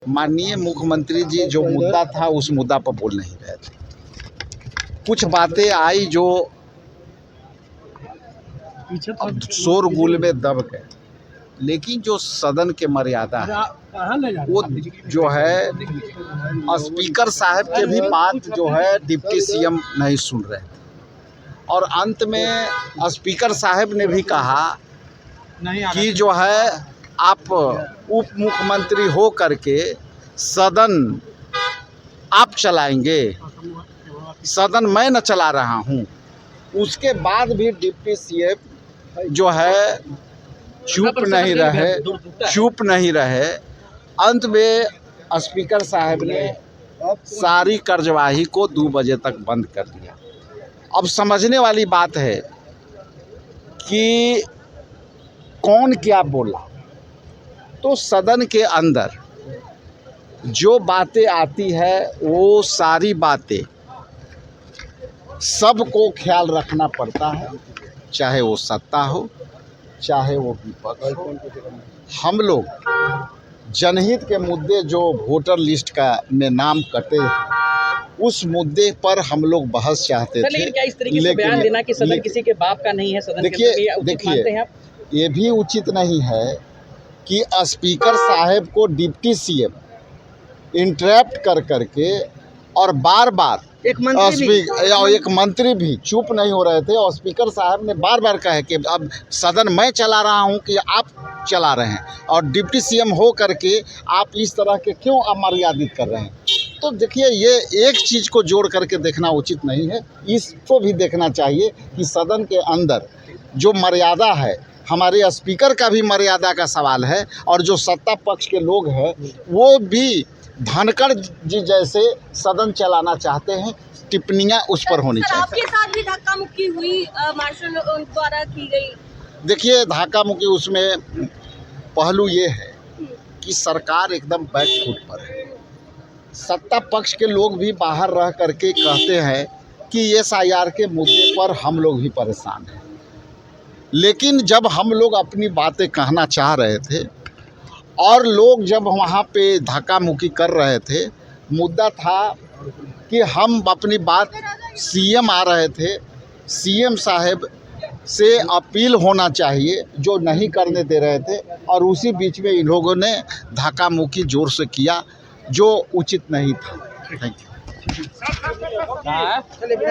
माननीय मुख्यमंत्री जी जो मुद्दा था उस मुद्दा पर बोल नहीं रहे थे। कुछ बातें आई जो शोरगुल में दब गए, लेकिन जो सदन के मर्यादा है वो जो है स्पीकर साहब के भी बात जो है डिप्टी सीएम नहीं सुन रहे थे और अंत में स्पीकर साहब ने भी कहा कि जो है आप उप मुख्यमंत्री हो करके सदन आप चलाएंगे, सदन मैं न चला रहा हूं। उसके बाद भी डिप्टी सीएम जो है चुप नहीं रहे। अंत में स्पीकर साहब ने सारी कार्यवाही को 2 बजे तक बंद कर दिया। अब समझने वाली बात है कि कौन क्या बोला। तो सदन के अंदर जो बातें आती है वो सारी बातें सबको ख्याल रखना पड़ता है, चाहे वो सत्ता हो चाहे वो विपक्ष हो। हम लोग जनहित के मुद्दे जो वोटर लिस्ट का में नाम कटे उस मुद्दे पर हम लोग बहस चाहते थे। लेकिन क्या इस तरीके से बयान देना कि सदन किसी के बाप का नहीं है, सदन देखिए ये भी उचित नहीं है कि स्पीकर साहब को डिप्टी सीएम इंटरप्ट कर करके और बार बार एक मंत्री भी चुप नहीं हो रहे थे और स्पीकर साहब ने बार बार कहा कि अब सदन मैं चला रहा हूं कि आप चला रहे हैं और डिप्टी सीएम हो करके आप इस तरह के क्यों अमर्यादित कर रहे हैं। तो देखिए ये एक चीज़ को जोड़ करके देखना उचित नहीं है, इसको भी देखना चाहिए कि सदन के अंदर जो मर्यादा है, हमारे स्पीकर का भी मर्यादा का सवाल है और जो सत्ता पक्ष के लोग हैं वो भी धनखड़ जी जैसे सदन चलाना चाहते हैं, टिप्पणियां उस पर होनी चाहिए। आपके साथ भी धक्का मुक्की हुई मार्शल द्वारा की गई। देखिए धक्का मुक्की उसमें पहलू ये है कि सरकार एकदम बैक फुट पर है। सत्ता पक्ष के लोग भी बाहर रह करके कहते हैं कि SIR के मुद्दे पर हम लोग भी परेशान हैं, लेकिन जब हम लोग अपनी बातें कहना चाह रहे थे और लोग जब वहाँ पे धक्का मुक्की कर रहे थे, मुद्दा था कि हम अपनी बात सीएम आ रहे थे, सीएम साहब से अपील होना चाहिए जो नहीं करने दे रहे थे और उसी बीच में इन लोगों ने धक्का मुक्की जोर से किया जो उचित नहीं था। Thank you.